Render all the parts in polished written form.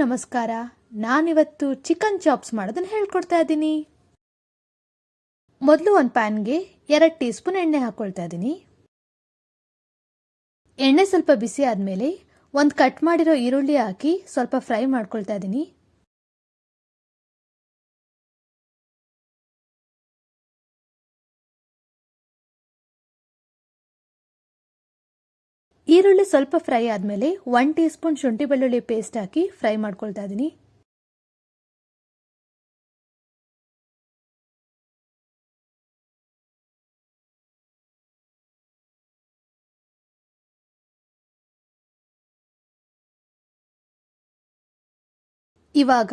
ನಮಸ್ಕಾರ. ನಾನಿವತ್ತು chicken chops ಮಾಡೋದನ್ನು ಹೇಳ್ಕೊಡ್ತಾ ಇದ್ದೀನಿ. ಮೊದಲು ಒಂದು ಪ್ಯಾನ್ಗೆ 2 ಟೀ ಸ್ಪೂನ್ ಎಣ್ಣೆ ಹಾಕೊಳ್ತಾ ಇದ್ದೀನಿ. ಎಣ್ಣೆ ಸ್ವಲ್ಪ ಬಿಸಿ ಆದಮೇಲೆ ಒಂದು ಕಟ್ ಮಾಡಿರೋ ಈರುಳ್ಳಿ ಹಾಕಿ ಸ್ವಲ್ಪ ಫ್ರೈ ಮಾಡ್ಕೊಳ್ತಾ ಇದ್ದೀನಿ. ಈರುಳ್ಳಿ ಸ್ವಲ್ಪ ಫ್ರೈ ಆದಮೇಲೆ 1 ಟೀ ಸ್ಪೂನ್ ಶುಂಠಿ ಬೆಳ್ಳುಳ್ಳಿ ಪೇಸ್ಟ್ ಹಾಕಿ ಫ್ರೈ ಮಾಡ್ಕೊಳ್ತಾ ಇದ್ದೀನಿ. ಇವಾಗ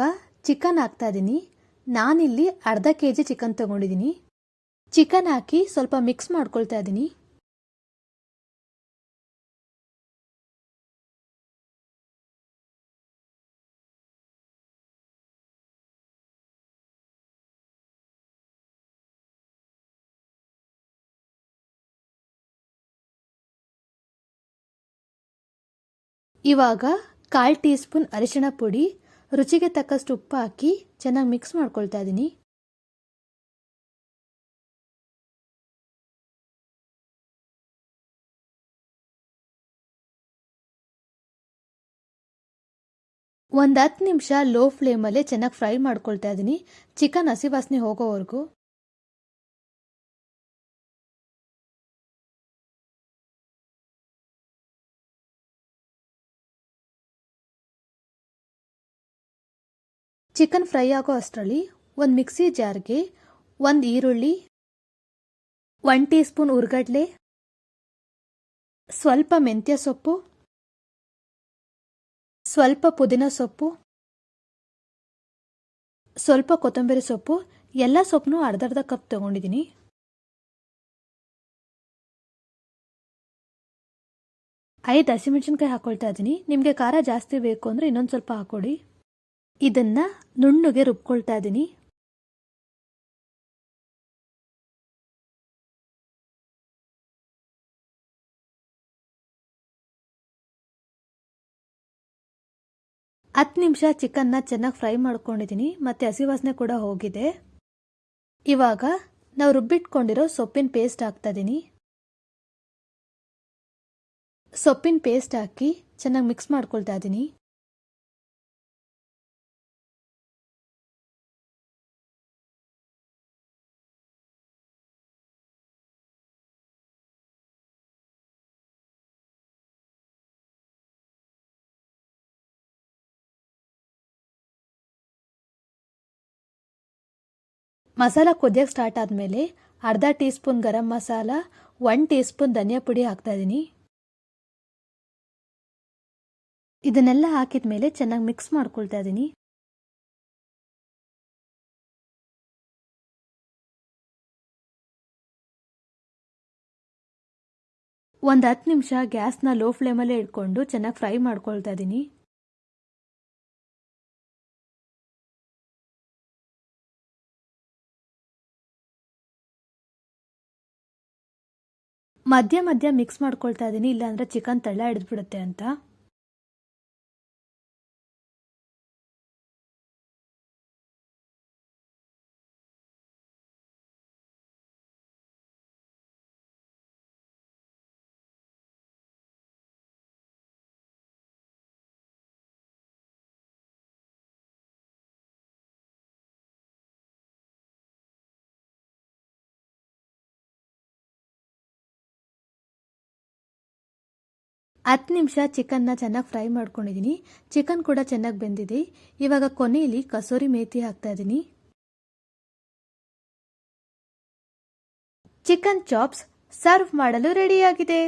ಚಿಕನ್ ಹಾಕ್ತಾ ಇದ್ದೀನಿ. ನಾನಿಲ್ಲಿ ಅರ್ಧ ಕೆಜಿ ಚಿಕನ್ ತಗೊಂಡಿದ್ದೀನಿ. ಚಿಕನ್ ಹಾಕಿ ಸ್ವಲ್ಪ ಮಿಕ್ಸ್ ಮಾಡ್ಕೊಳ್ತಾ ಇದ್ದೀನಿ. ಇವಾಗ 1/4 ಟೀ ಸ್ಪೂನ್ ಅರಿಶಿಣ ಪುಡಿ, ರುಚಿಗೆ ತಕ್ಕಷ್ಟು ಉಪ್ಪು ಹಾಕಿ ಚೆನ್ನಾಗಿ ಮಿಕ್ಸ್ ಮಾಡ್ಕೊಳ್ತಾ ಇದ್ದೀನಿ. ಒಂದು 10 ನಿಮಿಷ ಲೋ ಫ್ಲೇಮಲ್ಲೇ ಚೆನ್ನಾಗಿ ಫ್ರೈ ಮಾಡ್ಕೊಳ್ತಾ ಇದ್ದೀನಿ, ಚಿಕನ್ ಹಸಿ ವಾಸನೆ ಹೋಗೋವರೆಗೂ. ಚಿಕನ್ ಫ್ರೈ ಆಗೋ ಅಷ್ಟರಲ್ಲಿ ಒಂದು ಮಿಕ್ಸಿ ಜಾರ್ಗೆ 1 ಈರುಳ್ಳಿ, 1 ಟೀ ಸ್ಪೂನ್ ಹುರ್ಗಡ್ಲೆ, ಸ್ವಲ್ಪ ಮೆಂತ್ಯ ಸೊಪ್ಪು, ಸ್ವಲ್ಪ ಪುದೀನ ಸೊಪ್ಪು, ಸ್ವಲ್ಪ ಕೊತ್ತಂಬರಿ ಸೊಪ್ಪು, ಎಲ್ಲ ಸೊಪ್ಪನ್ನು ಅರ್ಧ ಕಪ್ ತಗೊಂಡಿದ್ದೀನಿ. ಐದು ಹಸಿಮೆಣಸಿನ್ಕಾಯಿ ಹಾಕೊಳ್ತಾ ಇದ್ದೀನಿ. ನಿಮಗೆ ಖಾರ ಜಾಸ್ತಿ ಬೇಕು ಅಂದರೆ ಇನ್ನೊಂದು ಸ್ವಲ್ಪ ಹಾಕೊಳ್ಳಿ. ಇದನ್ನ ನುಣ್ಣಗೆ ರುಬ್ಕೊಳ್ತಾ ಇದ್ದೀನಿ. ಹತ್ತು ನಿಮಿಷ ಚಿಕನ್ನ ಚೆನ್ನಾಗಿ ಫ್ರೈ ಮಾಡ್ಕೊಂಡಿದ್ದೀನಿ, ಮತ್ತೆ ಹಸಿ ವಾಸನೆ ಕೂಡ ಹೋಗಿದೆ. ಇವಾಗ ನಾವು ರುಬ್ಬಿಟ್ಕೊಂಡಿರೋ ಸೊಪ್ಪಿನ ಪೇಸ್ಟ್ ಹಾಕ್ತಾ ಇದ್ದೀನಿ. ಸೊಪ್ಪಿನ ಪೇಸ್ಟ್ ಹಾಕಿ ಚೆನ್ನಾಗಿ ಮಿಕ್ಸ್ ಮಾಡ್ಕೊಳ್ತಾ ಇದ್ದೀನಿ. ಮಸಾಲ ಕುದಿಯೋಕ್ಕೆ ಸ್ಟಾರ್ಟ್ ಆದಮೇಲೆ ಅರ್ಧ tea spoon garam masala, 1 tea spoon ಧನಿಯಾ ಪುಡಿ ಹಾಕ್ತಾ ಇದ್ದೀನಿ. ಇದನ್ನೆಲ್ಲ ಹಾಕಿದ ಮೇಲೆ ಚೆನ್ನಾಗಿ ಮಿಕ್ಸ್ ಮಾಡ್ಕೊಳ್ತಾ ಇದ್ದೀನಿ. ಒಂದು 10 ನಿಮಿಷ ಗ್ಯಾಸ್ನ ಲೋ ಫ್ಲೇಮಲ್ಲೇ ಇಟ್ಕೊಂಡು ಚೆನ್ನಾಗಿ ಫ್ರೈ ಮಾಡ್ಕೊಳ್ತಾ ಇದ್ದೀನಿ. ಮಧ್ಯ ಮಿಕ್ಸ್ ಮಾಡ್ಕೊಳ್ತಾ ಇದ್ದೀನಿ, ಇಲ್ಲಾಂದ್ರೆ ಚಿಕನ್ ತಳ ಹಿಡಿದ್ಬಿಡುತ್ತೆ ಅಂತ. ಹತ್ತು ನಿಮಿಷ ಚಿಕನ್ನ ಚೆನ್ನಾಗಿ ಫ್ರೈ ಮಾಡ್ಕೊಂಡಿದ್ದೀನಿ. ಚಿಕನ್ ಕೂಡ ಚೆನ್ನಾಗಿ ಬೆಂದಿದೆ. ಇವಾಗ ಕೊನೆಯಲ್ಲಿ ಕಸೂರಿ ಮೇಥಿ ಹಾಕ್ತಾ ಇದ್ದೀನಿ. ಚಿಕನ್ ಚಾಪ್ಸ್ ಸರ್ವ್ ಮಾಡಲು ರೆಡಿಯಾಗಿದೆ.